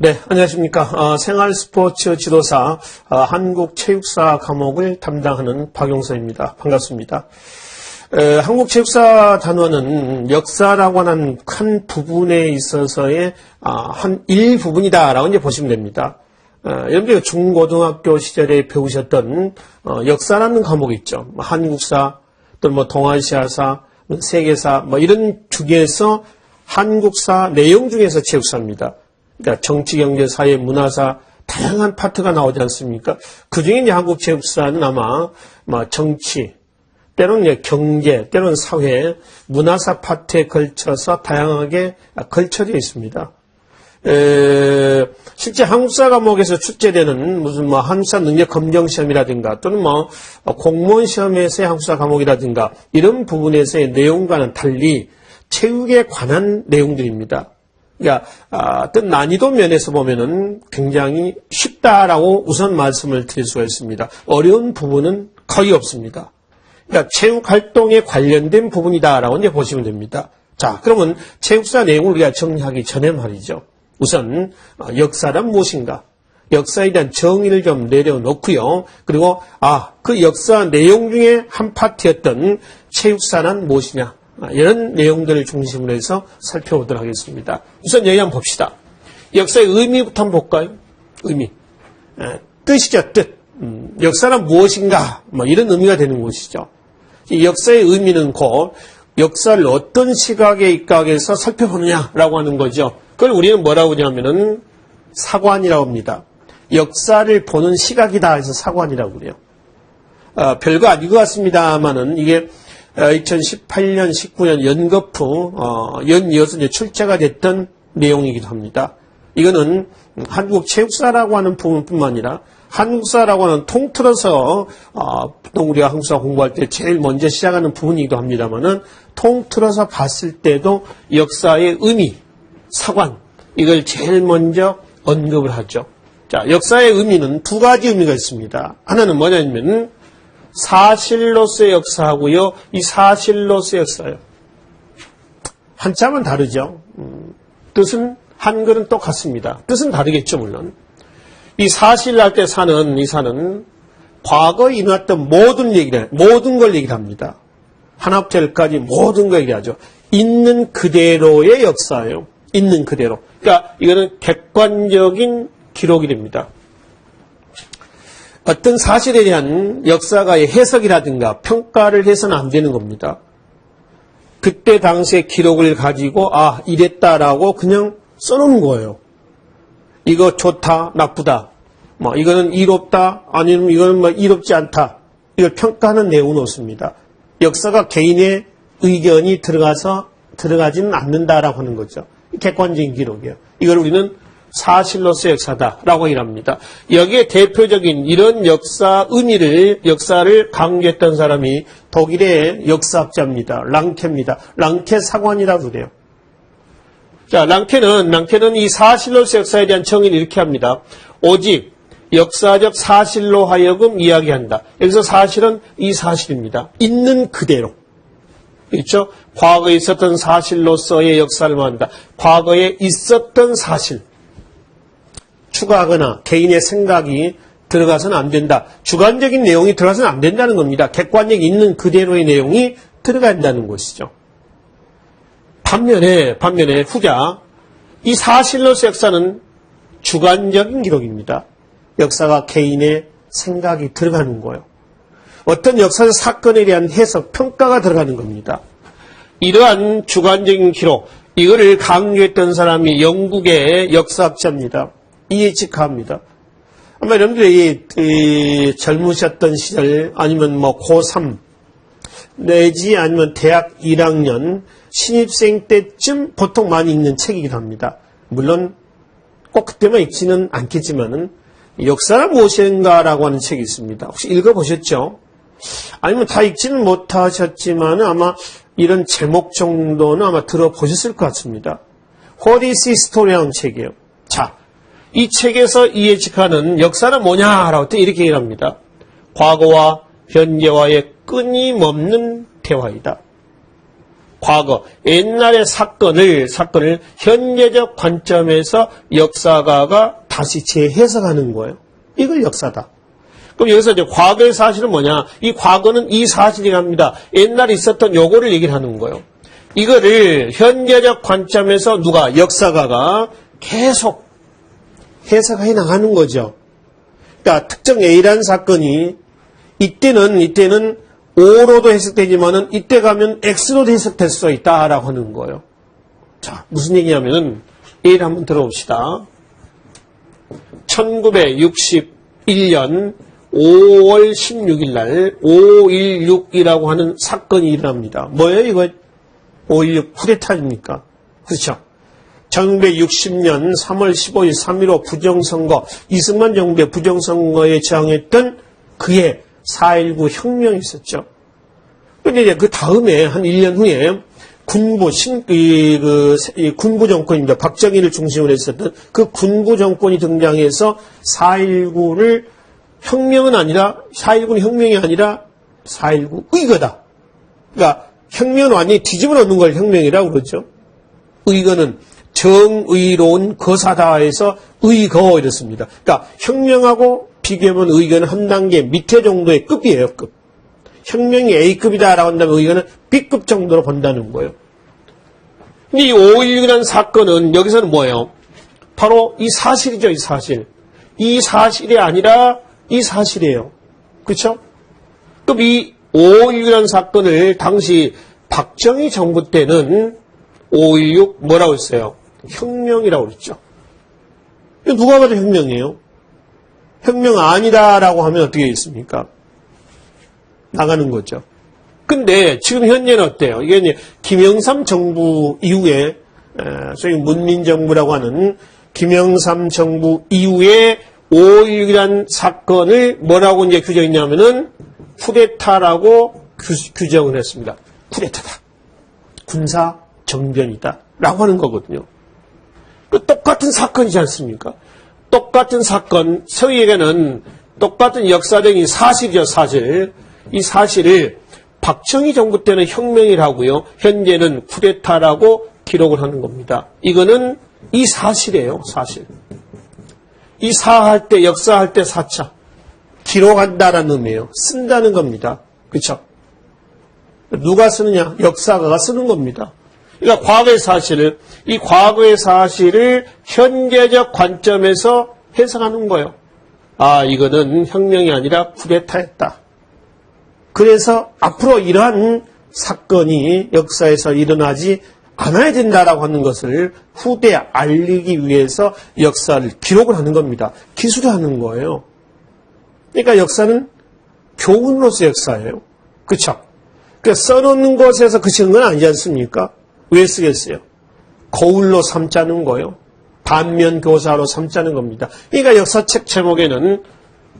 네, 안녕하십니까. 생활 스포츠 지도사 한국체육사 과목을 담당하는 박용서입니다. 반갑습니다. 한국체육사 단원은 역사라고 하는 큰 부분에 있어서의 한 일부분이다라고 이제 보시면 됩니다. 여러분들 중고등학교 시절에 배우셨던 역사라는 과목이 있죠. 한국사, 또는 동아시아사, 세계사, 이런 중에서 한국사 내용 중에서 체육사입니다. 그러니까 정치, 경제, 사회, 문화사 다양한 파트가 나오지 않습니까? 그 중에 이제 한국체육사는 아마 정치, 때로는 경제, 때로는 사회, 문화사 파트에 걸쳐서 다양하게 걸쳐져 있습니다. 실제 한국사 과목에서 출제되는 무슨 한국사 능력 검정 시험이라든가 또는 공무원 시험에서의 한국사 과목이라든가 이런 부분에서의 내용과는 달리 체육에 관한 내용들입니다. 그러니까 어떤 난이도 면에서 보면은 굉장히 쉽다라고 우선 말씀을 드릴 수가 있습니다. 어려운 부분은 거의 없습니다. 그러니까 체육 활동에 관련된 부분이다라고 이제 보시면 됩니다. 자, 그러면 체육사 내용을 우리가 정리하기 전에 말이죠. 우선 역사란 무엇인가? 역사에 대한 정의를 좀 내려놓고요. 그리고 그 역사 내용 중에 한 파트였던 체육사란 무엇이냐? 이런 내용들을 중심으로 해서 살펴보도록 하겠습니다. 우선 여기 한번 봅시다. 역사의 의미부터 한번 볼까요? 의미. 뜻이죠, 뜻. 역사란 무엇인가? 이런 의미가 되는 것이죠. 이 역사의 의미는 곧 역사를 어떤 시각에 입각해서 살펴보느냐라고 하는 거죠. 그걸 우리는 뭐라고 하냐면은 사관이라고 합니다. 역사를 보는 시각이다 해서 사관이라고 그래요. 별거 아닌 것 같습니다만은 이게 2018년, 19년 연거푸 연이어서 이제 출제가 됐던 내용이기도 합니다. 이거는 한국 체육사라고 하는 부분뿐만 아니라 한국사라고 하는 통틀어서 보통 우리가 한국사 공부할 때 제일 먼저 시작하는 부분이기도 합니다만은 통틀어서 봤을 때도 역사의 의미, 사관 이걸 제일 먼저 언급을 하죠. 자, 역사의 의미는 두 가지 의미가 있습니다. 하나는 뭐냐면 사실로서의 역사하고요. 이 사실로서의 역사요. 한자만 다르죠. 뜻은 한글은 똑같습니다. 뜻은 다르겠죠, 물론. 이 사실할 때 사는 이 사는 과거에 일어났던 모든 걸 얘기를 합니다. 하나부터 열까지 모든 걸 얘기하죠. 있는 그대로의 역사예요. 있는 그대로. 그러니까 이거는 객관적인 기록이 됩니다. 어떤 사실에 대한 역사가의 해석이라든가 평가를 해서는 안 되는 겁니다. 그때 당시의 기록을 가지고 이랬다라고 그냥 써놓은 거예요. 이거 좋다, 나쁘다. 이거는 이롭다, 아니면 이거는 이롭지 않다. 이걸 평가하는 내용은 없습니다. 역사가 개인의 의견이 들어가지는 않는다라고 하는 거죠. 객관적인 기록이에요. 이걸 우리는 사실로서의 역사다라고 일합니다. 여기에 대표적인 이런 역사 의미를 역사를 강조했던 사람이 독일의 역사학자입니다. 랑케입니다. 랑케 사관이라고 그래요. 자, 랑케는 이 사실로서의 역사에 대한 정의를 이렇게 합니다. 오직 역사적 사실로 하여금 이야기한다. 여기서 사실은 이 사실입니다. 있는 그대로. 그렇죠? 과거에 있었던 사실로서의 역사를 말한다. 과거에 있었던 사실. 추가하거나 개인의 생각이 들어가서는 안 된다. 주관적인 내용이 들어가서는 안 된다는 겁니다. 객관적 있는 그대로의 내용이 들어간다는 것이죠. 반면에 후자 이 사실로서의 역사는 주관적인 기록입니다. 역사가 개인의 생각이 들어가는 거예요. 어떤 역사적 사건에 대한 해석, 평가가 들어가는 겁니다. 이러한 주관적인 기록, 이거를 강조했던 사람이 영국의 역사학자입니다. E.H. 카입니다. 아마 여러분들이 젊으셨던 시절 아니면 고3 내지 아니면 대학 1학년 신입생 때쯤 보통 많이 읽는 책이기도 합니다. 물론 꼭 그때만 읽지는 않겠지만은 역사란 무엇인가라고 하는 책이 있습니다. 혹시 읽어보셨죠? 아니면 다 읽지는 못하셨지만 아마 이런 제목 정도는 아마 들어보셨을 것 같습니다. What is History라는 책이에요. 자, 이 책에서 이해직하는 역사는 뭐냐라고 또 이렇게 얘기를 합니다. 과거와 현재와의 끊임없는 대화이다. 과거, 옛날의 사건을 현재적 관점에서 역사가가 다시 재해석하는 거예요. 이걸 역사다. 그럼 여기서 이제 과거의 사실은 뭐냐? 이 과거는 이 사실이랍니다. 옛날에 있었던 요거를 얘기를 하는 거예요. 이거를 현재적 관점에서 누가? 역사가가 계속 해석해 나가는 거죠. 그러니까 특정 A라는 사건이 이때는 O로도 해석되지만은 이때 가면 X로도 해석될 수 있다라고 하는 거예요. 자, 무슨 얘기냐면은 A를 한번 들어봅시다. 1961년 5월 16일 날 5.16이라고 하는 사건이 일어납니다. 뭐예요, 이거? 5.16 쿠데타입니까? 그렇죠. 1960년 3월 15일 3.15 부정선거, 이승만 정부의 부정선거에 저항했던 그의 4.19 혁명이 있었죠. 그런데 이제 그 다음에 한 1년 후에 군부 정권입니다. 박정희를 중심으로 했었던 그 군부 정권이 등장해서 4.19를 혁명은 아니라, 4.19는 혁명이 아니라 4.19 의거다. 그러니까 혁명은 완전히 뒤집어 놓는 걸 혁명이라고 그러죠. 의거는 정의로운 거사다 해서 의거 이렇습니다. 그러니까 혁명하고 비교하면 의거는 한 단계 밑에 정도의 급이에요, 급. 혁명이 A급이다라고 한다면 의거는 B급 정도로 본다는 거예요. 근데 이 5.16이라는 사건은 여기서는 뭐예요? 바로 이 사실이죠, 이 사실. 이 사실이 아니라 이 사실이에요. 그렇죠? 그럼 이 5.16이라는 사건을 당시 박정희 정부 때는 5.16 뭐라고 했어요? 혁명이라고 그랬죠. 누가 봐도 혁명이에요. 혁명 아니다라고 하면 어떻게 있습니까? 나가는 거죠. 근데 지금 현재는 어때요? 이게 이제 김영삼 정부 이후에 소위 문민정부라고 하는 김영삼 정부 이후에 5.16이라는 사건을 뭐라고 이제 규정했냐면은 쿠데타라고 규정을 했습니다. 쿠데타다. 군사 정변이다. 라고 하는 거거든요. 그 똑같은 사건이지 않습니까? 똑같은 사건, 소위에게는 똑같은 역사적인 사실이죠, 사실. 이 사실을 박정희 정부 때는 혁명이라고요. 현재는 쿠데타라고 기록을 하는 겁니다. 이거는 이 사실이에요, 사실. 이 사할 때, 역사할 때 사차. 기록한다라는 의미예요. 쓴다는 겁니다. 그렇죠? 누가 쓰느냐? 역사가가 쓰는 겁니다. 그러니까 과거의 사실을, 이 과거의 사실을 현재적 관점에서 해석하는 거예요. 아, 이거는 혁명이 아니라 쿠데타였다. 그래서 앞으로 이러한 사건이 역사에서 일어나지 않아야 된다라고 하는 것을 후대에 알리기 위해서 역사를 기록을 하는 겁니다. 기술하는 거예요. 그러니까 역사는 교훈으로서 역사예요. 그렇죠? 그러니까 써놓는 것에서 그치는 건 아니지 않습니까? 왜 쓰겠어요? 거울로 삼자는 거예요. 반면 교사로 삼자는 겁니다. 그러니까 역사책 제목에는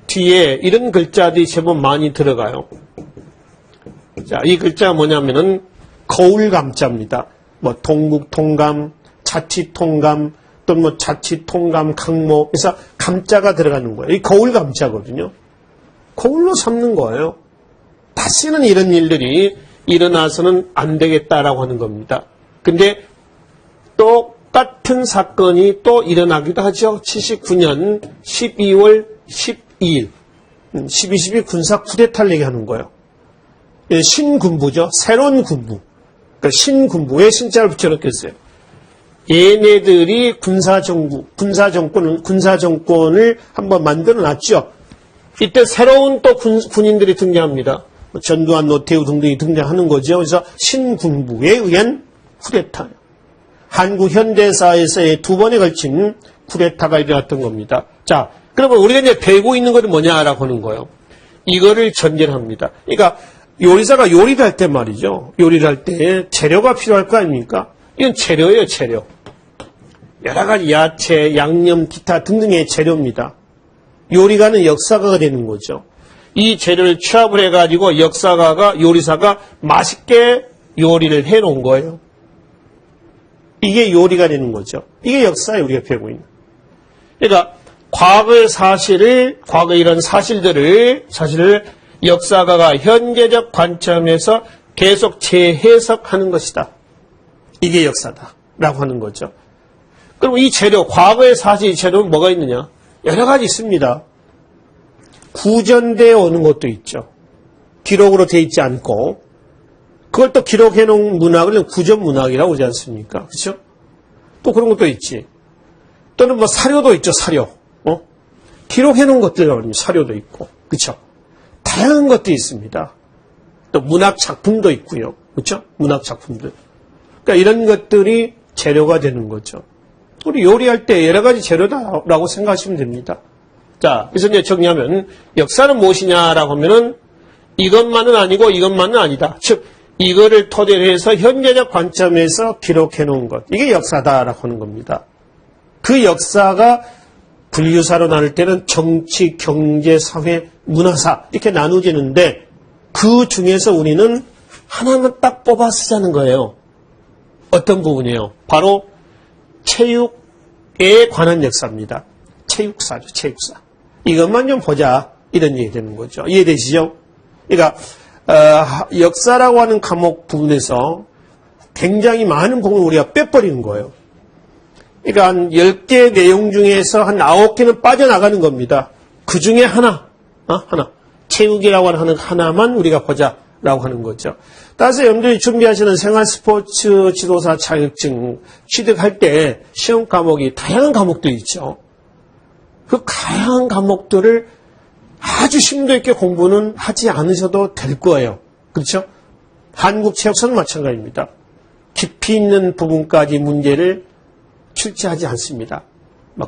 뒤에 이런 글자들이 제법 많이 들어가요. 자, 이 글자가 뭐냐면은 거울감자입니다. 뭐 동국통감, 자치통감, 또는 뭐 자치통감, 강모. 그래서 감자가 들어가는 거예요. 이 거울감자거든요. 거울로 삼는 거예요. 다시는 이런 일들이 일어나서는 안 되겠다라고 하는 겁니다. 근데 똑같은 사건이 또 일어나기도 하죠. 79년 12월 12일 12.12 군사 쿠데타를 얘기하는 거예요. 신군부죠. 새로운 군부. 그러니까 신군부. 왜 신자를 붙여놓겠어요? 얘네들이 군사정권을 한번 만들어 놨죠. 이때 새로운 또 군인들이 등장합니다. 전두환, 노태우 등등이 등장하는 거죠. 그래서 신군부에 의한 쿠데타예요. 한국 현대사에서의 두 번에 걸친 쿠데타가 일어났던 겁니다. 자, 그러면 우리가 이제 배우고 있는 것은 뭐냐라고 하는 거예요. 이거를 전제를 합니다. 그러니까 요리사가 요리를 할 때 말이죠. 요리를 할 때 재료가 필요할 거 아닙니까? 이건 재료예요, 재료. 여러 가지 야채, 양념, 기타 등등의 재료입니다. 요리가는 역사가가 되는 거죠. 이 재료를 취합을 해가지고 역사가가, 요리사가 맛있게 요리를 해놓은 거예요. 이게 요리가 되는 거죠. 이게 역사에 우리가 배우고 있는. 그러니까 과거의 과거의 이런 사실을 역사가가 현재적 관점에서 계속 재해석하는 것이다. 이게 역사다라고 하는 거죠. 그럼 이 재료, 과거의 사실 이 재료는 뭐가 있느냐? 여러 가지 있습니다. 구전되어 오는 것도 있죠. 기록으로 되어 있지 않고 그걸 또 기록해 놓은 문학을 구전 문학이라고 하지 않습니까? 그렇죠? 또 그런 것도 있지. 또는 뭐 사료도 있죠. 사료. 기록해 놓은 것들이라고 합니다. 사료도 있고. 그렇죠? 다양한 것도 있습니다. 또 문학 작품도 있고요. 그렇죠? 문학 작품들. 그러니까 이런 것들이 재료가 되는 거죠. 우리 요리할 때 여러 가지 재료다라고 생각하시면 됩니다. 자, 그래서 이제 정리하면 역사는 무엇이냐라고 하면은 이것만은 아니고 이것만은 아니다. 즉 이거를 토대로 해서 현재적 관점에서 기록해 놓은 것. 이게 역사다라고 하는 겁니다. 그 역사가 분류사로 나눌 때는 정치, 경제, 사회, 문화사 이렇게 나누지는데 그 중에서 우리는 하나만 딱 뽑아 쓰자는 거예요. 어떤 부분이에요? 바로 체육에 관한 역사입니다. 체육사죠. 체육사. 이것만 좀 보자. 이런 얘기 되는 거죠. 이해되시죠? 그러니까 역사라고 하는 과목 부분에서 굉장히 많은 부분을 우리가 빼버리는 거예요. 그러니까 한 10개 내용 중에서 한 9개는 빠져나가는 겁니다. 그 중에 하나. 체육이라고 하는 하나만 우리가 보자라고 하는 거죠. 따라서 여러분들이 준비하시는 생활 스포츠 지도사 자격증 취득할 때 시험 과목이 다양한 과목도 있죠. 그 다양한 과목들을 아주 심도 있게 공부는 하지 않으셔도 될 거예요. 그렇죠? 한국 체육사는 마찬가지입니다. 깊이 있는 부분까지 문제를 출제하지 않습니다.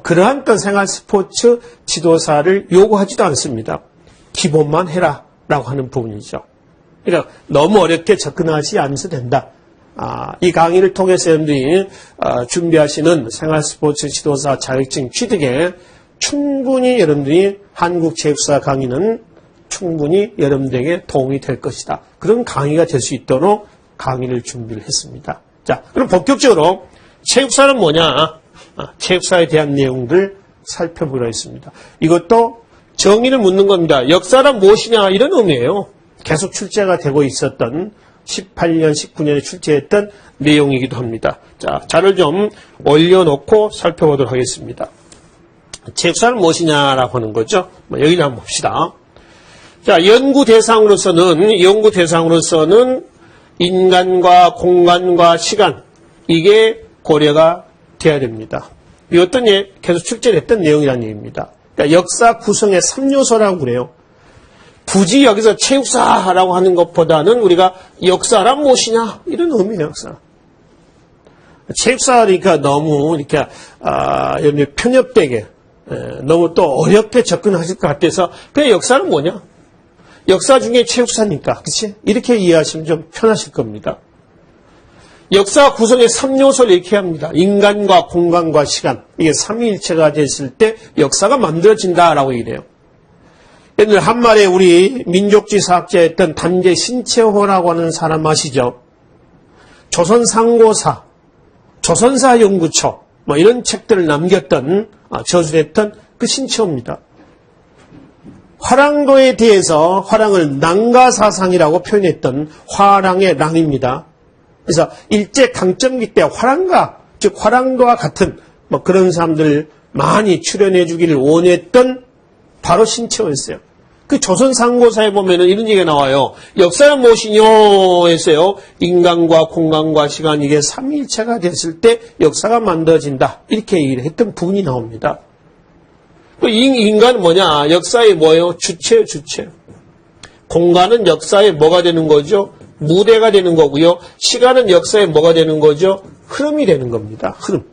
그러한 어떤 생활 스포츠 지도사를 요구하지도 않습니다. 기본만 해라 라고 하는 부분이죠. 그러니까 너무 어렵게 접근하지 않으셔도 된다. 이 강의를 통해서 여러분들이 준비하시는 생활 스포츠 지도사 자격증 취득에 충분히 여러분들이 한국 체육사 강의는 충분히 여러분들에게 도움이 될 것이다. 그런 강의가 될 수 있도록 강의를 준비를 했습니다. 자, 그럼 본격적으로 체육사는 뭐냐? 체육사에 대한 내용들 살펴보기로 했습니다. 이것도 정의를 묻는 겁니다. 역사란 무엇이냐? 이런 의미예요. 계속 출제가 되고 있었던 18년, 19년에 출제했던 내용이기도 합니다. 자, 자료를 좀 올려놓고 살펴보도록 하겠습니다. 체육사는 무엇이냐라고 하는 거죠. 여기를 한번 봅시다. 자, 연구 대상으로서는 인간과 공간과 시간, 이게 고려가 돼야 됩니다. 이 어떤 계속 출제를 했던 내용이라는 얘기입니다. 그러니까 역사 구성의 3요소라고 그래요. 굳이 여기서 체육사라고 하는 것보다는 우리가 역사란 무엇이냐? 이런 의미예요, 역사. 체육사니까 너무 이렇게, 편협되게, 너무 또 어렵게 접근하실 것 같아서, 그냥 역사는 뭐냐? 역사 중에 체육사니까, 그치? 이렇게 이해하시면 좀 편하실 겁니다. 역사 구성의 3요소를 이렇게 합니다. 인간과 공간과 시간. 이게 삼위일체가 됐을 때 역사가 만들어진다라고 얘기해요. 옛날 한말에 우리 민족주의 사학자였던 단재 신채호라고 하는 사람 아시죠? 조선상고사, 조선사연구초 이런 책들을 남겼던 저술했던 그 신채호입니다. 화랑도에 대해서 화랑을 낭가사상이라고 표현했던 화랑의 랑입니다. 그래서 일제강점기 때 화랑가, 즉 화랑도와 같은 그런 사람들 많이 출연해 주기를 원했던 바로 신채호였어요. 그 조선상고사에 보면은 이런 얘기가 나와요. 역사는 무엇이뇨 했어요. 인간과 공간과 시간 이게 삼위일체가 됐을 때 역사가 만들어진다. 이렇게 얘기를 했던 부분이 나옵니다. 인간은 뭐냐? 역사의 뭐예요? 주체예요, 주체. 공간은 역사의 뭐가 되는 거죠? 무대가 되는 거고요. 시간은 역사의 뭐가 되는 거죠? 흐름이 되는 겁니다. 흐름.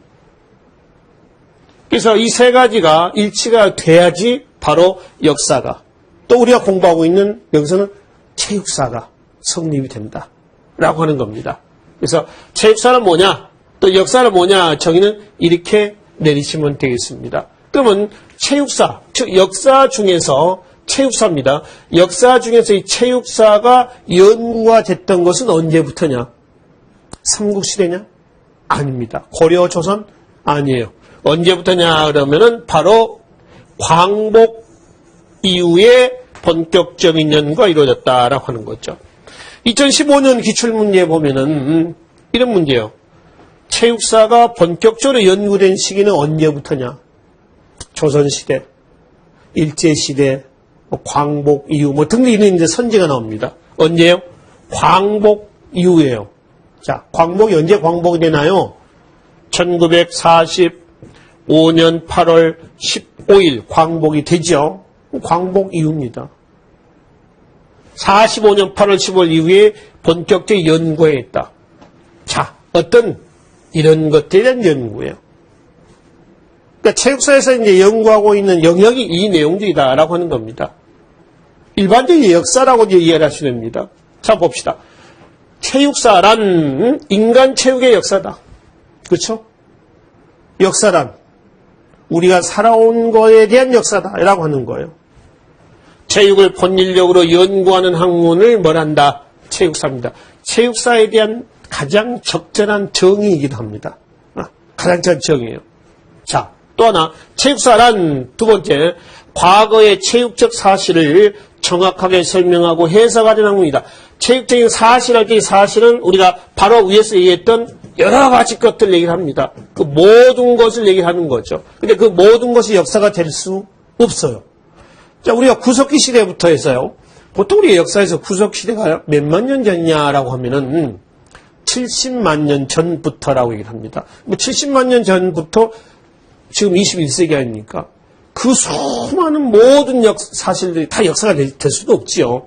그래서 이 세 가지가 일치가 돼야지 바로 역사가, 또 우리가 공부하고 있는 여기서는 체육사가 성립이 된다라고 하는 겁니다. 그래서 체육사는 뭐냐? 또 역사는 뭐냐? 정의는 이렇게 내리시면 되겠습니다. 그러면 체육사, 즉 역사 중에서 체육사입니다. 역사 중에서 이 체육사가 연구가 됐던 것은 언제부터냐? 삼국시대냐? 아닙니다. 고려, 조선? 아니에요. 언제부터냐 그러면은 바로 광복 이후에 본격적인 연구가 이루어졌다라고 하는 거죠. 2015년 기출문제에 보면은 이런 문제예요. 체육사가 본격적으로 연구된 시기는 언제부터냐? 조선시대, 일제시대, 광복 이후 등등 이런 이제 선지가 나옵니다. 언제요? 광복 이후에요. 자, 광복이 언제 광복이 되나요? 1945년 8월 15일 광복이 되죠. 광복 이후입니다. 45년 8월 15일 이후에 본격적인 연구에 있다. 자, 어떤 이런 것들에 대한 연구예요. 그러니까 체육사에서 이제 연구하고 있는 영역이 이 내용들이다라고 하는 겁니다. 일반적인 역사라고 이제 이해를 하시면 됩니다. 자, 봅시다. 체육사란 인간 체육의 역사다. 그렇죠? 역사란 우리가 살아온 거에 대한 역사다라고 하는 거예요. 체육을 본인력으로 연구하는 학문을 뭐란다? 체육사입니다. 체육사에 대한 가장 적절한 정의이기도 합니다. 가장 적절한 정의예요. 자, 또 하나 체육사란 두 번째 과거의 체육적 사실을 정확하게 설명하고 해석하는 학문이다. 체육적인 사실할 때 사실은 우리가 바로 위에서 얘기했던 여러 가지 것들 얘기를 합니다. 그 모든 것을 얘기하는 거죠. 근데 그 모든 것이 역사가 될 수 없어요. 자, 우리가 구석기 시대부터 해서요. 보통 우리 역사에서 구석기 시대가 몇만 년 전이냐라고 하면은 70만 년 전부터라고 얘기를 합니다. 뭐 70만 년 전부터 지금 21세기 아닙니까? 그 수많은 모든 사실들이 다 역사가 될 수도 없지요.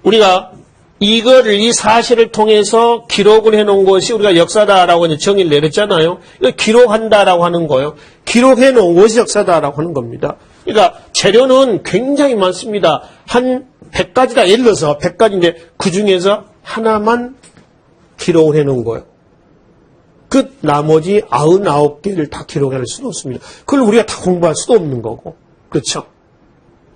우리가 이 사실을 통해서 기록을 해놓은 것이 우리가 역사다라고 이제 정의를 내렸잖아요. 이거 기록한다라고 하는 거예요. 기록해 놓은 것이 역사다라고 하는 겁니다. 그러니까 재료는 굉장히 많습니다. 한 100가지다. 예를 들어서 100가지인데 그 중에서 하나만 기록을 해 놓은 거예요. 그 나머지 99개를 다 기록할 수도 없습니다. 그걸 우리가 다 공부할 수도 없는 거고. 그렇죠?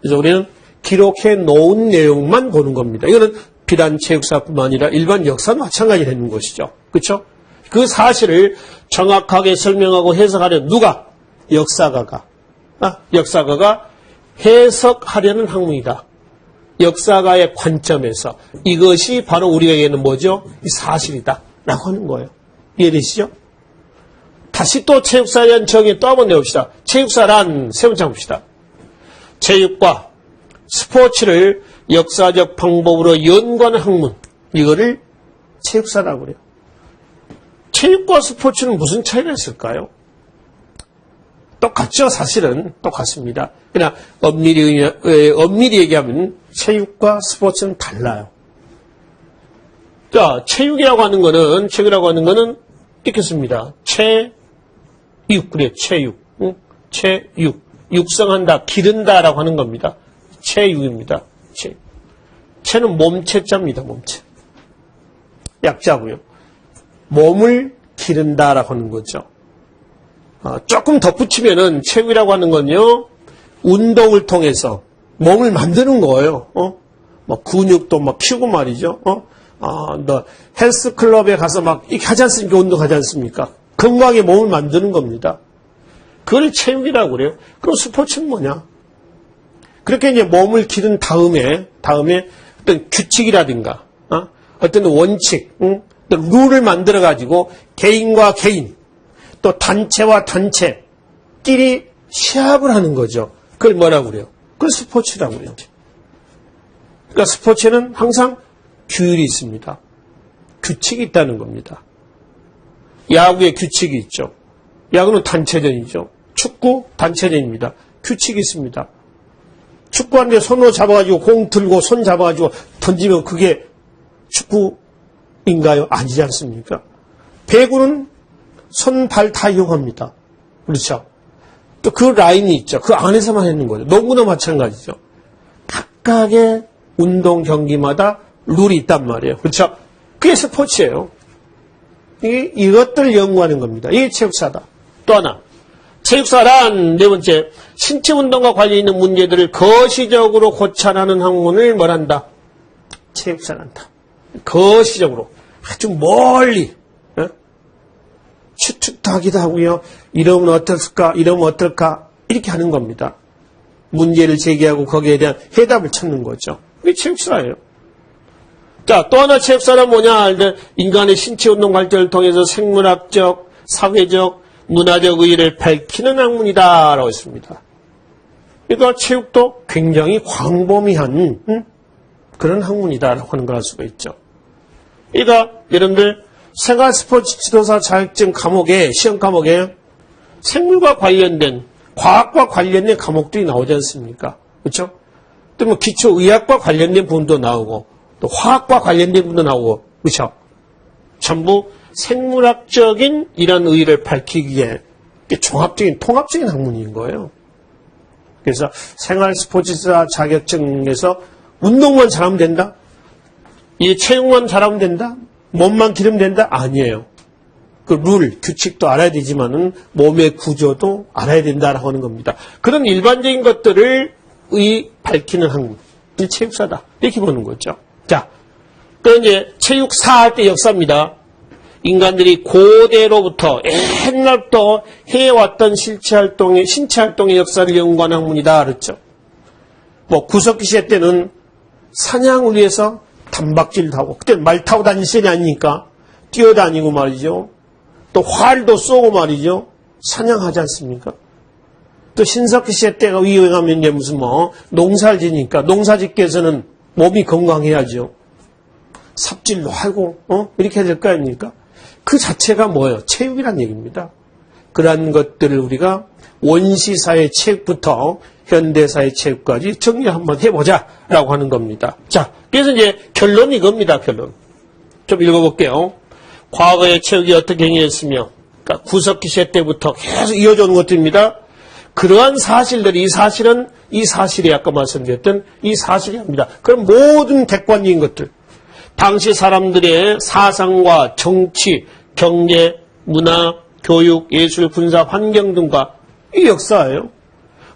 그래서 우리는 기록해 놓은 내용만 보는 겁니다. 이거는 비단 체육사뿐만 아니라 일반 역사도 마찬가지 되는 것이죠. 그렇죠? 그 사실을 정확하게 설명하고 해석하려는 누가? 역사가가. 역사가가 해석하려는 학문이다. 역사가의 관점에서 이것이 바로 우리에게는 뭐죠? 이 사실이다. 라고 하는 거예요. 이해되시죠? 다시 또 체육사에 대한 정의 또 한번 내봅시다. 체육사란 세 번째 봅시다. 체육과 스포츠를 역사적 방법으로 연구하는 학문. 이거를 체육사라고 그래요. 체육과 스포츠는 무슨 차이가 있을까요? 똑같죠. 사실은 똑같습니다. 그러나 엄밀히 얘기하면 체육과 스포츠는 달라요. 자, 체육이라고 하는 거는 이렇게 씁니다. 체육, 그래요. 체육. 체육. 육성한다, 기른다라고 하는 겁니다. 체육입니다. 체는 몸체자입니다. 몸체. 약자고요. 몸을 기른다라고 하는 거죠. 조금 덧붙이면은 체육이라고 하는 건요, 운동을 통해서 몸을 만드는 거예요. 뭐 근육도 막 키우고 말이죠. 너 헬스클럽에 가서 막 이렇게 하지 않습니까? 운동하지 않습니까? 건강하게 몸을 만드는 겁니다. 그걸 체육이라고 그래요. 그럼 스포츠는 뭐냐? 그렇게 이제 몸을 기른 다음에 어떤 규칙이라든가, 어떤 원칙, 어떤 룰을 만들어가지고 개인과 개인, 또 단체와 단체끼리 시합을 하는 거죠. 그걸 뭐라고 그래요? 그걸 스포츠라고 그래요. 그러니까 스포츠는 항상 규율이 있습니다. 규칙이 있다는 겁니다. 야구에 규칙이 있죠. 야구는 단체전이죠. 축구 단체전입니다. 규칙이 있습니다. 축구하는데 손으로 잡아가지고 공 들고 손 잡아가지고 던지면 그게 축구인가요? 아니지 않습니까? 배구는 손, 발 다 이용합니다. 그렇죠? 또 그 라인이 있죠. 그 안에서만 하는 거죠. 농구도 마찬가지죠. 각각의 운동 경기마다 룰이 있단 말이에요. 그렇죠? 그게 스포츠예요. 이것들을 연구하는 겁니다. 이게 체육사다. 또 하나, 체육사란 네 번째, 신체 운동과 관련 있는 문제들을 거시적으로 고찰하는 학문을 뭐란다? 체육사란다. 거시적으로 아주 멀리 추측도 하기도 하고요. 이러면 어떨까? 이러면 어떨까? 이렇게 하는 겁니다. 문제를 제기하고 거기에 대한 해답을 찾는 거죠. 이게 체육사예요. 자, 또 하나 체육사는 뭐냐? 인간의 신체 운동 발전을 통해서 생물학적, 사회적, 문화적 의의를 밝히는 학문이다라고 했습니다. 그러니까 체육도 굉장히 광범위한 그런 학문이다라고 하는 걸 알 수가 있죠. 그러니까 여러분들 생활 스포츠 지도사 자격증 과목에 시험 과목에 생물과 관련된 과학과 관련된 과목들이 나오지 않습니까? 그렇죠? 또 뭐 기초 의학과 관련된 부분도 나오고 또 화학과 관련된 부분도 나오고 그렇죠? 전부 생물학적인 이런 의의를 밝히기에 종합적인 통합적인 학문인 거예요. 그래서 생활 스포츠사 자격증에서 운동만 잘하면 된다? 이 체육만 잘하면 된다? 몸만 기르면 된다? 아니에요. 그 룰, 규칙도 알아야 되지만은 몸의 구조도 알아야 된다라고 하는 겁니다. 그런 일반적인 것들을 밝히는 학문, 이 체육사다. 이렇게 보는 거죠. 자, 그 이제 체육사 할 때 역사입니다. 인간들이 고대로부터 옛날부터 해왔던 신체 활동의 역사를 연구하는 학문이다. 그랬죠. 뭐 구석기 시대 때는 사냥을 위해서 단박질도 하고, 그때는 말 타고 다닐 시절이 아니니까 뛰어다니고 말이죠. 또 활도 쏘고 말이죠. 사냥하지 않습니까? 또 신석기 시대 때가 유행하면 이제 무슨 농사를 지니까 농사 짓기 위해서는 몸이 건강해야죠. 삽질도 하고, 이렇게 해야 될 거 아닙니까? 그 자체가 뭐예요? 체육이란 얘기입니다. 그러한 것들을 우리가 원시사의 체육부터 현대사의 체육까지 정리 한번 해보자라고 하는 겁니다. 자, 그래서 이제 결론이 이겁니다. 결론. 좀 읽어볼게요. 과거의 체육이 어떻게 행해졌으며, 그러니까 구석기 시대 때부터 계속 이어져 오는 것들입니다. 그러한 사실들이, 이 사실이 아까 말씀드렸던 이 사실이 합니다. 그럼 모든 객관적인 것들, 당시 사람들의 사상과 정치, 경제, 문화, 교육, 예술, 군사, 환경 등과 이 역사예요.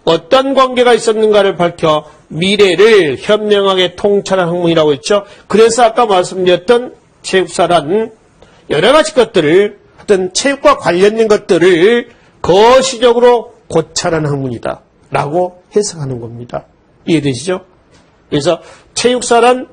어떤 관계가 있었는가를 밝혀 미래를 현명하게 통찰한 학문이라고 했죠. 그래서 아까 말씀드렸던 체육사란 여러 가지 것들을, 어떤 체육과 관련된 것들을 거시적으로 고찰하는 학문이다 라고 해석하는 겁니다. 이해되시죠? 그래서 체육사란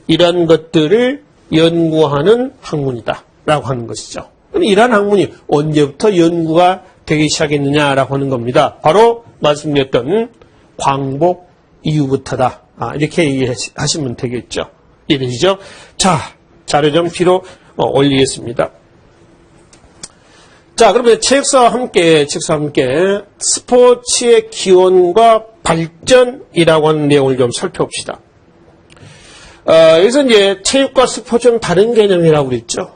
이런 것들을 연구하는 학문이다 라고 하는 것이죠. 그럼 이러한 학문이 언제부터 연구가 되기 시작했느냐라고 하는 겁니다. 바로 말씀드렸던 광복 이후부터다. 이렇게 얘기하시면 되겠죠. 이해되시죠? 자, 자료 좀 뒤로 올리겠습니다. 자, 그러면 체육사와 함께 스포츠의 기원과 발전이라고 하는 내용을 좀 살펴봅시다. 여기서 이제 체육과 스포츠는 다른 개념이라고 그랬죠.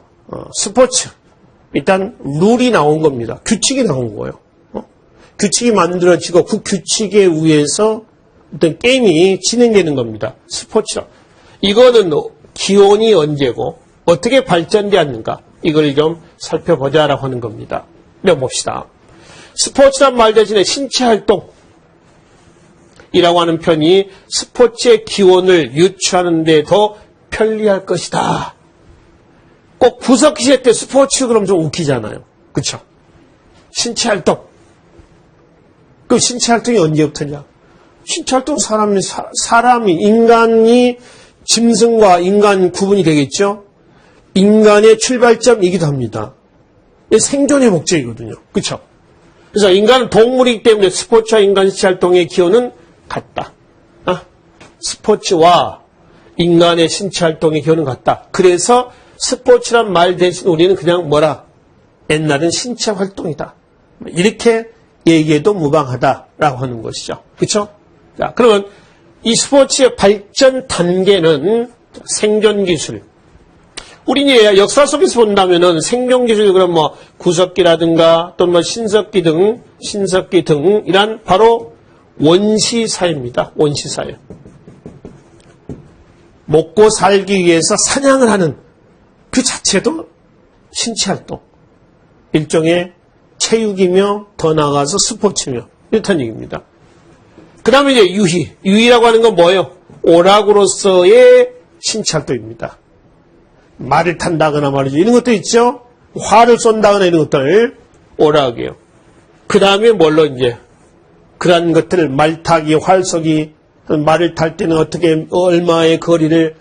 스포츠. 일단 룰이 나온 겁니다. 규칙이 나온 거예요. 규칙이 만들어지고 그 규칙에 의해서 어떤 게임이 진행되는 겁니다. 스포츠라. 이거는 기원이 언제고 어떻게 발전되었는가 이걸 좀 살펴보자라고 하는 겁니다. 봅시다. 스포츠란 말 대신에 신체활동이라고 하는 편이 스포츠의 기원을 유추하는 데 더 편리할 것이다. 꼭 구석기 시대 때 스포츠 그럼 좀 웃기잖아요. 그렇죠? 신체활동. 그 신체활동이 언제부터냐? 신체활동 인간이 짐승과 인간 구분이 되겠죠? 인간의 출발점이기도 합니다. 생존의 목적이거든요. 그렇죠? 그래서 인간은 동물이기 때문에 스포츠와 인간 신체활동의 기원은 같다. 스포츠와 인간의 신체활동의 기원은 같다. 그래서 스포츠란 말 대신 우리는 그냥 옛날엔 신체활동이다. 이렇게 얘기해도 무방하다라고 하는 것이죠. 그렇죠? 자, 그러면 이 스포츠의 발전 단계는 생존기술. 우리 이제 역사 속에서 본다면은 생존기술이 그럼 구석기라든가 또는 신석기 등 이란 바로 원시사회입니다. 원시사회. 먹고 살기 위해서 사냥을 하는 그 자체도 신체활동. 일종의 체육이며 더 나아가서 스포츠며 이렇다는 얘기입니다. 그 다음에 이제 유희라고 하는 건 뭐예요? 오락으로서의 신체활동입니다. 말을 탄다거나 말이죠. 이런 것도 있죠. 활을 쏜다거나 이런 것들 오락이에요. 그 다음에 뭘로 이제 그런 것들을 말타기, 활쏘기, 말을 탈 때는 어떻게 얼마의 거리를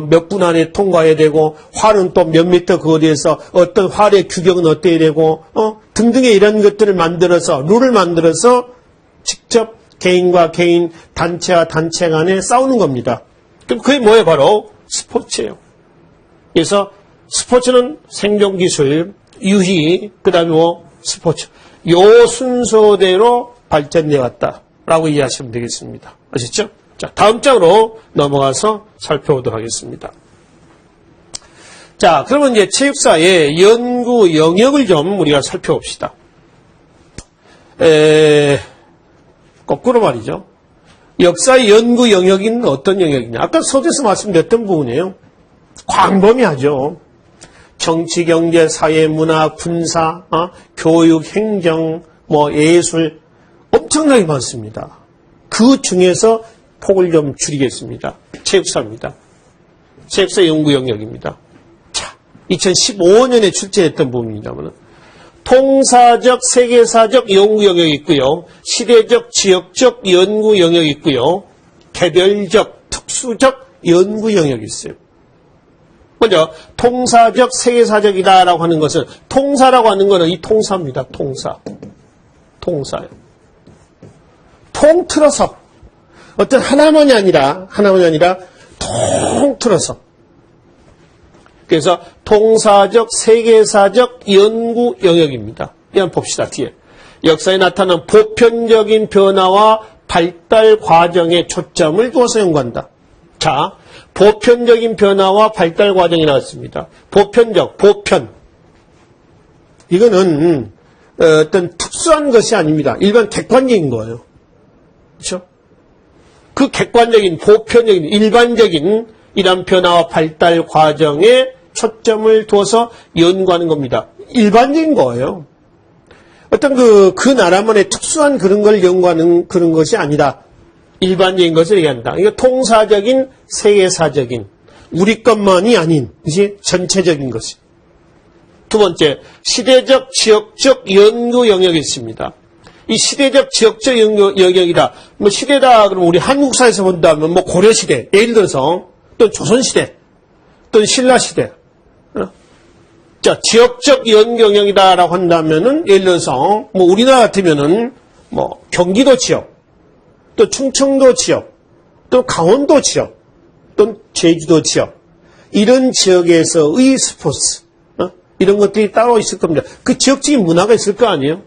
몇 분 안에 통과해야 되고, 활은 또 몇 미터 거리에서 어떤 활의 규격은 어때야 되고, 등등의 이런 것들을 만들어서, 룰을 만들어서 직접 개인과 개인, 단체와 단체 간에 싸우는 겁니다. 그럼 그게 뭐예요? 바로 스포츠예요. 그래서 스포츠는 생존기술, 유희, 그 다음에 스포츠. 요 순서대로 발전되어 왔다라고 이해하시면 되겠습니다. 아시죠? 자, 다음 장으로 넘어가서 살펴보도록 하겠습니다. 자, 그러면 이제 체육사의 연구 영역을 좀 우리가 살펴봅시다. 거꾸로 말이죠. 역사의 연구 영역인 어떤 영역이냐. 아까 서두에서 말씀드렸던 부분이에요. 광범위하죠. 정치, 경제, 사회, 문화, 군사, 교육, 행정, 예술 엄청나게 많습니다. 그 중에서 폭을 좀 줄이겠습니다. 체육사입니다. 체육사 연구 영역입니다. 자, 2015년에 출제했던 부분입니다만 통사적, 세계사적 연구 영역이 있고요. 시대적, 지역적 연구 영역이 있고요. 개별적, 특수적 연구 영역이 있어요. 먼저 통사적, 세계사적이다라고 하는 것은 통사라고 하는 것은 이 통사입니다. 통사요. 통틀어서 어떤 하나만이 아니라 통틀어서. 그래서 통사적, 세계사적 연구 영역입니다. 한번 봅시다. 뒤에 역사에 나타난 보편적인 변화와 발달 과정에 초점을 두어서 연구한다. 자, 보편적인 변화와 발달 과정이 나왔습니다. 보편. 이거는 어떤 특수한 것이 아닙니다. 일반 객관적인 거예요. 그렇죠? 그 객관적인, 보편적인, 일반적인 이런 변화와 발달 과정에 초점을 두어서 연구하는 겁니다. 일반적인 거예요. 어떤 그 나라만의 특수한 그런 걸 연구하는 그런 것이 아니다. 일반적인 것을 얘기한다. 이거 통사적인, 세계사적인, 우리 것만이 아닌, 이제 전체적인 것이. 두 번째, 시대적, 지역적 연구 영역이 있습니다. 이 시대적, 지역적 연구 영역이다. 시대다, 그러면 우리 한국사에서 본다면 고려시대, 예를 들어서, 또 조선시대, 또 신라시대. 자, 지역적 연구 영역이다라고 한다면은, 예를 들어서, 우리나라 같으면은, 경기도 지역, 또 충청도 지역, 또 강원도 지역, 또 제주도 지역, 이런 지역에서의 스포츠, 이런 것들이 따로 있을 겁니다. 그 지역적인 문화가 있을 거 아니에요?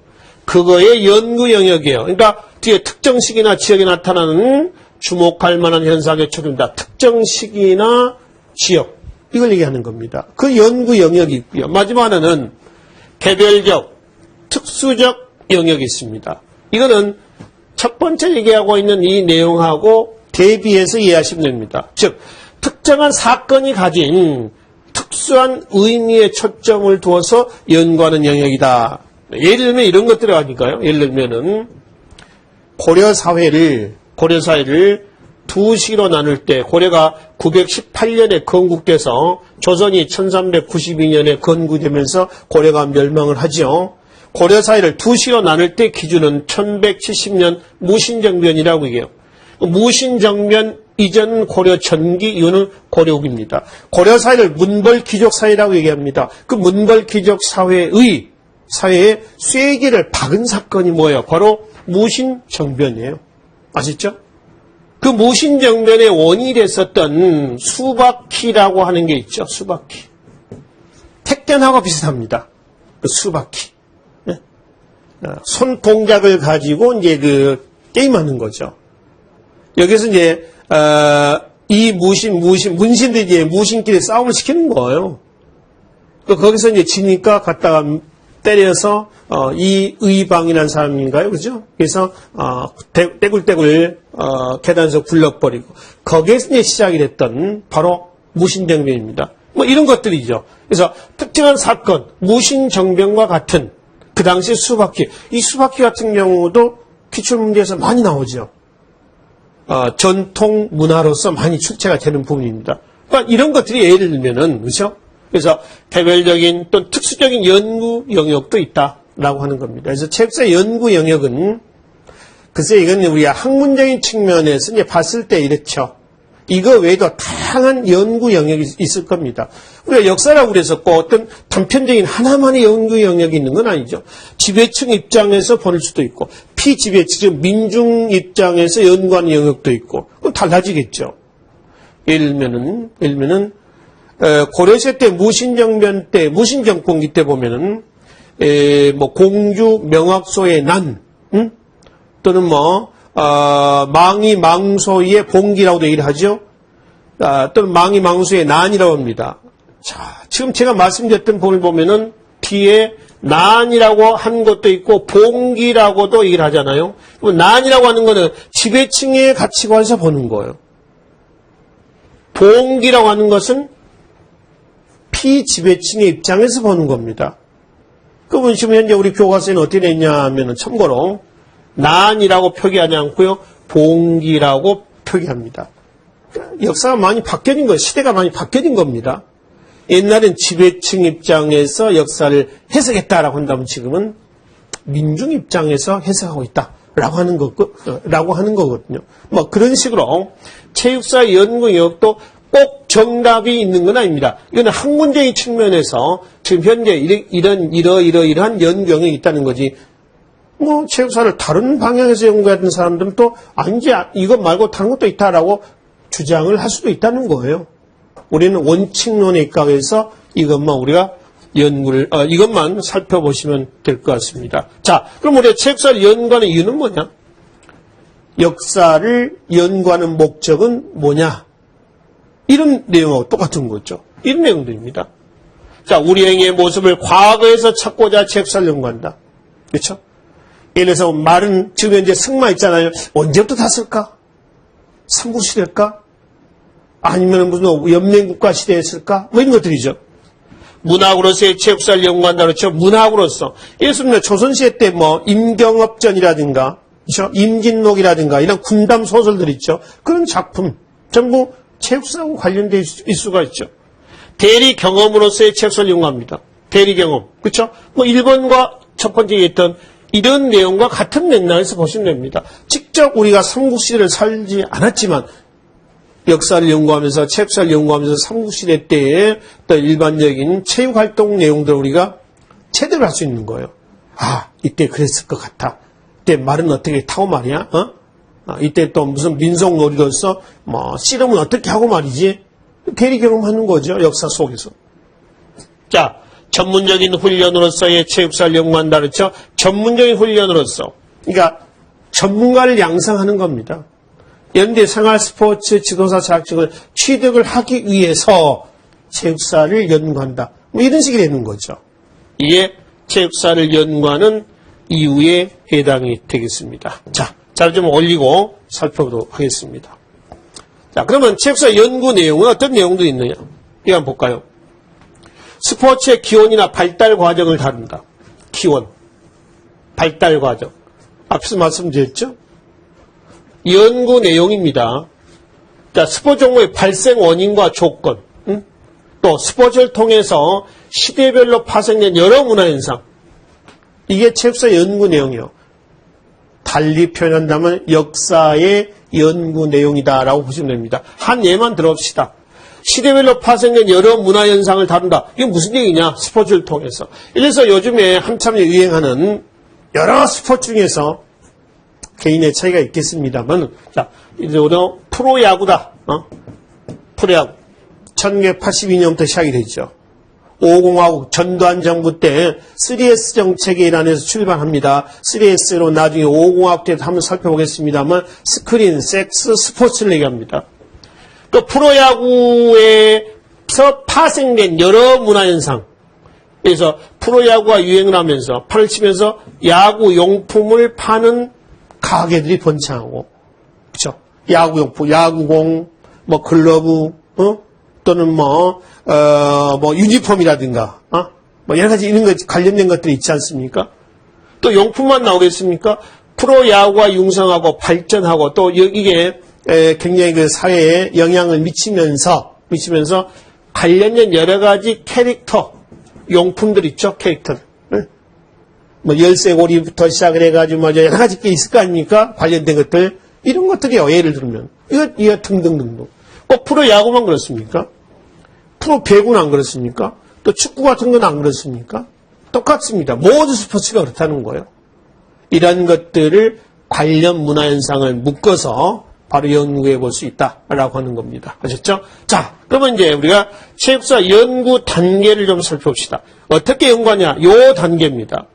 그거의 연구 영역이에요. 그러니까 뒤에 특정 시기나 지역에 나타나는 주목할 만한 현상의 초점이다. 특정 시기나 지역, 이걸 얘기하는 겁니다. 그 연구 영역이 있고요. 마지막 하나는 개별적, 특수적 영역이 있습니다. 이거는 첫 번째 얘기하고 있는 이 내용하고 대비해서 이해하시면 됩니다. 즉, 특정한 사건이 가진 특수한 의미에 초점을 두어서 연구하는 영역이다. 예를 들면 이런 것들이 아닐까요? 예를 들면은 고려사회를 두 시기로 나눌 때 고려가 918년에 건국돼서 조선이 1392년에 건국되면서 고려가 멸망을 하죠. 고려사회를 두 시기로 나눌 때 기준은 1170년 무신정변이라고 얘기해요. 무신정변 이전 고려 전기 이후는 고려 후기입니다. 고려사회를 문벌귀족사회라고 얘기합니다. 그 문벌귀족 사회의 쐐기를 박은 사건이 뭐예요? 바로 무신정변이에요. 아시죠? 그 무신정변의 원인이 됐었던 수바퀴라고 하는 게 있죠. 수바퀴. 택견하고 비슷합니다. 그 수바퀴. 손 동작을 가지고 이제 게임하는 거죠. 여기서 이제 이 문신들이 이제 무신끼리 싸움을 시키는 거예요. 거기서 이제 지니까 갔다가 때려서 이 의방이라는 사람인가요, 그죠? 그래서 떼굴떼굴 계단에서 굴러버리고 거기에서 이제 시작이 됐던 바로 무신정변입니다. 이런 것들이죠. 그래서 특정한 사건, 무신정변과 같은 그 당시 수바퀴, 이 수바퀴 같은 경우도 기출문제에서 많이 나오죠. 전통 문화로서 많이 출제가 되는 부분입니다. 그러니까 이런 것들이 예를 들면은, 그렇죠? 그래서 개별적인 또 특수적인 연구 영역도 있다라고 하는 겁니다. 그래서 체육사 연구 영역은 글쎄 이건 우리가 학문적인 측면에서 이제 봤을 때 이렇죠. 이거 외에도 다양한 연구 영역이 있을 겁니다. 우리가 역사라고 그래서 꼭 어떤 단편적인 하나만의 연구 영역이 있는 건 아니죠. 지배층 입장에서 보낼 수도 있고, 피지배층, 민중 입장에서 연구하는 영역도 있고, 그건 달라지겠죠. 예를 들면은, 고려시대 때 무신정변 때, 무신정권기 때 보면은, 공주 명학소의 난, 또는 망이 망소의 봉기라고도 얘기를 하죠. 또는 망이 망소의 난이라고 합니다. 자, 지금 제가 말씀드렸던 부분을 보면은 뒤에 난이라고 한 것도 있고 봉기라고도 얘기를 하잖아요. 난이라고 하는 거는 지배층의 가치관에서 보는 거예요. 봉기라고 하는 것은 피지배층의 입장에서 보는 겁니다. 그러면 지금 현재 우리 교과서에는 어떻게 됐냐 하면은 참고로 난이라고 표기하지 않고요. 봉기라고 표기합니다. 역사가 많이 바뀌어진 거예요. 시대가 많이 바뀌어진 겁니다. 옛날엔 지배층 입장에서 역사를 해석했다라고 한다면 지금은 민중 입장에서 해석하고 있다라고 하는 거거든요. 그런 식으로 체육사 연구 영역도 꼭 정답이 있는 건 아닙니다. 이거는 학문적인 측면에서 지금 현재 이러한 연구 영역이 있다는 거지. 체육사를 다른 방향에서 연구하던 사람들은 또 아니지, 이것 말고 다른 것도 있다라고 주장을 할 수도 있다는 거예요. 우리는 원칙론에 입각해서 이것만 살펴보시면 될 것 같습니다. 자, 그럼 우리가 체육사를 연구하는 이유는 뭐냐? 역사를 연구하는 목적은 뭐냐? 이런 내용하고 똑같은 거죠. 이런 내용들입니다. 자, 우리 행위의 모습을 과거에서 찾고자 체육사를 연구한다. 그렇죠? 예를 들어서 말은 지금 현재 승마 있잖아요. 언제부터 탔을까? 삼국시대일까? 아니면 무슨 연맹국가 시대였을까? 이런 것들이죠. 문학으로서의 체육사를 연구한다 그렇죠. 문학으로서. 예를 들면 조선시대 때 임경업전이라든가, 그렇죠? 임진록이라든가 이런 군담 소설들 있죠. 그런 작품 전부 체육사하고 관련되어 있을 수가 있죠. 대리 경험으로서의 체육사를 연구합니다. 대리 경험, 그렇죠? 1번과 첫 번째 얘기했던 이런 내용과 같은 맥락에서 보시면 됩니다. 직접 우리가 삼국시대를 살지 않았지만 역사를 연구하면서 체육사를 연구하면서 삼국시대 때의 일반적인 체육활동 내용들을 우리가 체득을 할 수 있는 거예요. 이때 그랬을 것 같아. 이때 말은 어떻게 타고 말이야? 이때 또 무슨 민속놀이로서 씨름은 어떻게 하고 말이지? 대리 경험하는 거죠. 역사 속에서. 자, 전문적인 훈련으로서의 체육사를 연구한다 그렇죠? 전문적인 훈련으로서. 그러니까 전문가를 양성하는 겁니다. 연대 생활 스포츠 지도사 자격증을 취득을 하기 위해서 체육사를 연구한다. 이런 식이 되는 거죠. 이게 체육사를 연구하는 이유에 해당이 되겠습니다. 자, 잘 좀 올리고 살펴보도록 하겠습니다. 자, 그러면 체육사 연구 내용은 어떤 내용들이 있느냐? 이거 한번 볼까요? 스포츠의 기원이나 발달 과정을 다룬다. 기원, 발달 과정. 앞에서 말씀드렸죠? 연구 내용입니다. 자, 스포츠 종목의 발생 원인과 조건, 또 스포츠를 통해서 시대별로 파생된 여러 문화현상. 이게 체육사 연구 내용이요. 달리 표현한다면 역사의 연구 내용이다라고 보시면 됩니다. 한 예만 들어봅시다. 시대별로 파생된 여러 문화현상을 다룬다. 이게 무슨 얘기냐? 스포츠를 통해서. 이래서 요즘에 한참 유행하는 여러 스포츠 중에서 개인의 차이가 있겠습니다만, 자, 이제 우리 프로야구다. 프로야구. 1982년부터 시작이 됐죠. 5공화국 전두환 정부 때 3S 정책의 일환에서 출발합니다. 3S로 나중에 5공화국 때 한번 살펴보겠습니다만, 스크린, 섹스, 스포츠를 얘기합니다. 그 프로야구에서 파생된 여러 문화현상. 그래서 프로야구가 유행을 하면서, 판을 치면서 야구 용품을 파는 가게들이 번창하고, 그쵸? 야구용품, 야구공, 글러브, 또는 유니폼이라든가, 여러 가지 이런 것, 관련된 것들이 있지 않습니까? 또 용품만 나오겠습니까? 프로야구가 융성하고 발전하고 또 이게 굉장히 그 사회에 영향을 미치면서 관련된 여러 가지 캐릭터, 용품들 있죠? 캐릭터들. 열쇠고리부터 시작을 해가지고 여러 가지 게 있을 거 아닙니까? 관련된 것들. 이런 것들이요. 예를 들면. 이거 등등등등. 꼭 프로야구만 그렇습니까? 프로 배구는 안 그렇습니까? 또 축구 같은 건 안 그렇습니까? 똑같습니다. 모든 스포츠가 그렇다는 거예요. 이런 것들을 관련 문화현상을 묶어서 바로 연구해 볼 수 있다라고 하는 겁니다. 아셨죠? 자, 그러면 이제 우리가 체육사 연구 단계를 좀 살펴봅시다. 어떻게 연구하냐? 요 단계입니다.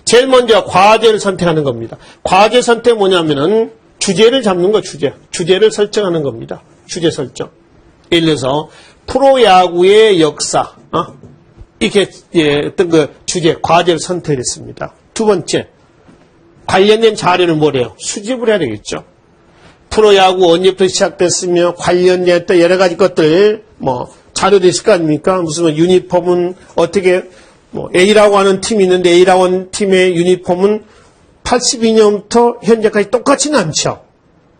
제일 먼저 과제를 선택하는 겁니다. 과제 선택 뭐냐면은 주제를 잡는 거, 주제를 설정하는 겁니다. 주제 설정. 예를 들어서 프로야구의 역사, 이렇게 어떤 그 주제, 과제를 선택했습니다. 두 번째, 관련된 자료를 뭐래요? 수집을 해야 되겠죠. 프로야구 언제부터 시작됐으며 관련된 또 여러 가지 것들 자료도 있을 거 아닙니까? 무슨 유니폼은 어떻게 A라고 하는 팀이 있는데 A라고 하는 팀의 유니폼은 82년부터 현재까지 똑같지는 않죠.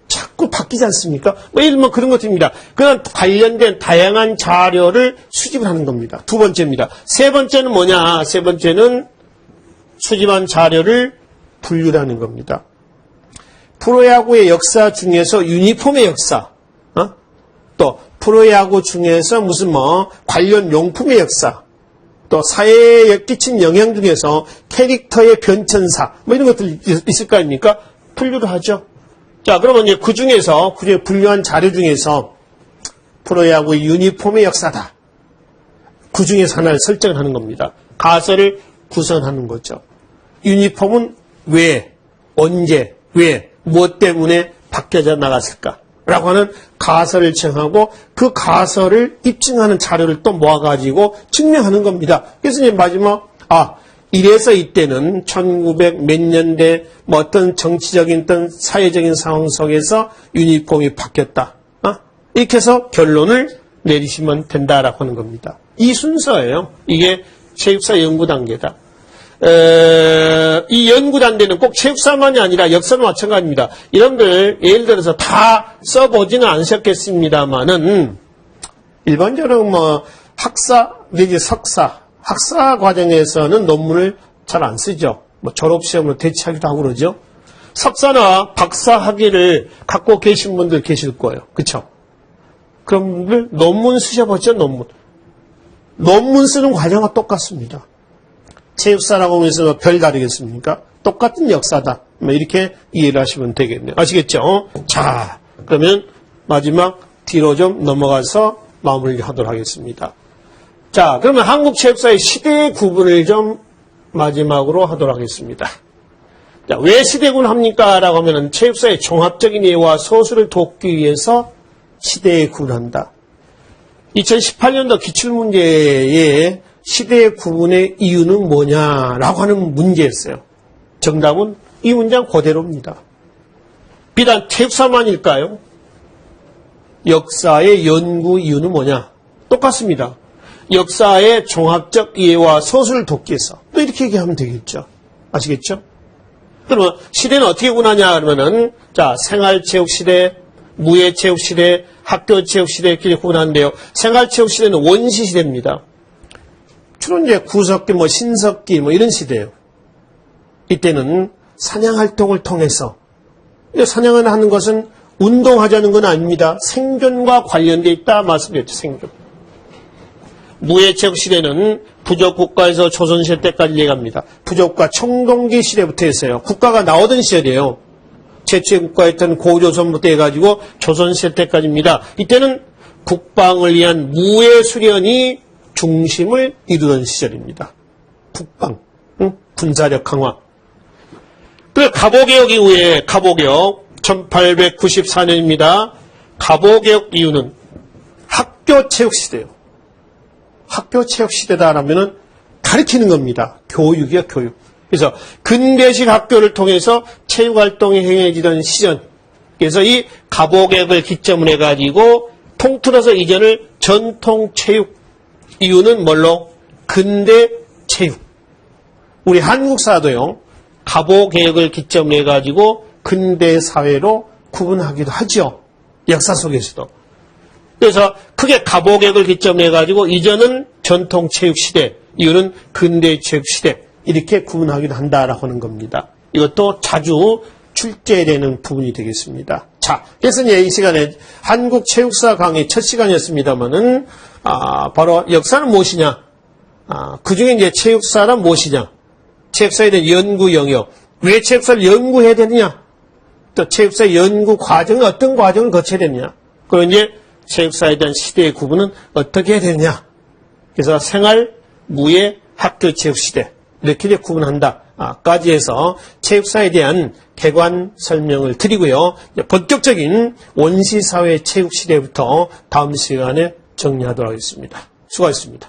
자꾸 바뀌지 않습니까? 예를 들면 그런 것들입니다. 그런 관련된 다양한 자료를 수집을 하는 겁니다. 두 번째입니다. 세 번째는 뭐냐? 세 번째는 수집한 자료를 분류를 하는 겁니다. 프로야구의 역사 중에서 유니폼의 역사, 또 프로야구 중에서 무슨 관련 용품의 역사, 또 사회에 끼친 영향 중에서 캐릭터의 변천사, 이런 것들 있을 거 아닙니까? 분류를 하죠. 자, 그러면 이제 그 중에 분류한 자료 중에서 프로야구 유니폼의 역사다. 그 중에서 하나를 설정을 하는 겁니다. 가설을 구성하는 거죠. 유니폼은 왜, 언제, 왜, 무엇 때문에 바뀌어져 나갔을까? 라고 하는 가설을 정하고 그 가설을 입증하는 자료를 또 모아가지고 증명하는 겁니다. 그래서 이제 마지막, 이래서 이때는 1900 몇 년대 어떤 정치적인 어떤 사회적인 상황 속에서 유니폼이 바뀌었다. 이렇게 해서 결론을 내리시면 된다라고 하는 겁니다. 이 순서예요. 이게 체육사 연구 단계다. 이 연구 단계는 꼭 체육사만이 아니라 역사도 마찬가지입니다. 이런 걸 예를 들어서 다 써보지는 않으셨겠습니다만은 일반적으로 학사 내지 석사, 학사 과정에서는 논문을 잘 안 쓰죠. 졸업시험으로 대체하기도 하고 그러죠. 석사나 박사 학위를 갖고 계신 분들 계실 거예요. 그렇죠? 그럼 분들 논문 쓰셔봤죠? 논문 쓰는 과정과 똑같습니다. 체육사라고 하면서 별 다르겠습니까? 똑같은 역사다. 이렇게 이해를 하시면 되겠네요. 아시겠죠? 자, 그러면 마지막 뒤로 좀 넘어가서 마무리하도록 하겠습니다. 자, 그러면 한국 체육사의 시대 구분을 좀 마지막으로 하도록 하겠습니다. 자, 왜 시대 구분을 합니까? 라고 하면 체육사의 종합적인 예와 소수를 돕기 위해서 시대에 구분한다. 2018년도 기출문제에 시대 구분의 이유는 뭐냐라고 하는 문제였어요. 정답은 이 문장 그대로입니다. 비단 체육사만일까요? 역사의 연구 이유는 뭐냐? 똑같습니다. 역사의 종합적 이해와 소수를 돕기 위해서. 또 이렇게 얘기하면 되겠죠. 아시겠죠? 그러면 시대는 어떻게 구분하냐 그러면은 생활체육시대, 무예체육시대, 학교체육시대 이렇게 구분하는데요. 생활체육시대는 원시시대입니다. 주로 이제 구석기, 신석기 이런 시대예요. 이때는 사냥활동을 통해서 사냥을 하는 것은 운동하자는 건 아닙니다. 생존과 관련되어 있다 말씀드렸죠. 생존. 무예체육 시대는 부족국가에서 조선시대 때까지 얘기합니다. 부족국가 청동기 시대부터 했어요. 국가가 나오던 시절이에요. 최초의 국가였던 고조선부터 해가지고 조선시대 때까지입니다. 이때는 국방을 위한 무예수련이 중심을 이루던 시절입니다. 국방, 군사력 강화. 그 갑오개혁 이후에 갑오개혁 1894년입니다. 갑오개혁 이유는 학교체육시대예요. 학교체육시대다라면 가르치는 겁니다. 교육이요, 교육. 그래서 근대식 학교를 통해서 체육활동이 행해지던 시절. 그래서 이 갑오개혁을 기점으로 해가지고 통틀어서 이전을 전통체육, 이유는 뭘로? 근대체육. 우리 한국사도요. 갑오개혁을 기점으로 해가지고 근대사회로 구분하기도 하죠. 역사 속에서도. 그래서 크게 갑오개혁을 기점으로 해가지고 이전은 전통체육시대, 이유는 근대체육시대 이렇게 구분하기도 한다라고 하는 겁니다. 이것도 자주 출제되는 부분이 되겠습니다. 자, 그래서 이제 이 시간에 한국 체육사 강의 첫 시간이었습니다만은, 바로 역사는 무엇이냐? 그 중에 이제 체육사란 무엇이냐? 체육사에 대한 연구 영역. 왜 체육사를 연구해야 되느냐? 또 체육사 연구 과정은 어떤 과정을 거쳐야 되느냐? 그리고 이제 체육사에 대한 시대의 구분은 어떻게 해야 되느냐? 그래서 생활, 무예, 학교 체육 시대. 이렇게 이제 구분한다. 까지 해서 체육사에 대한 개관 설명을 드리고요. 본격적인 원시사회 체육시대부터 다음 시간에 정리하도록 하겠습니다. 수고하셨습니다.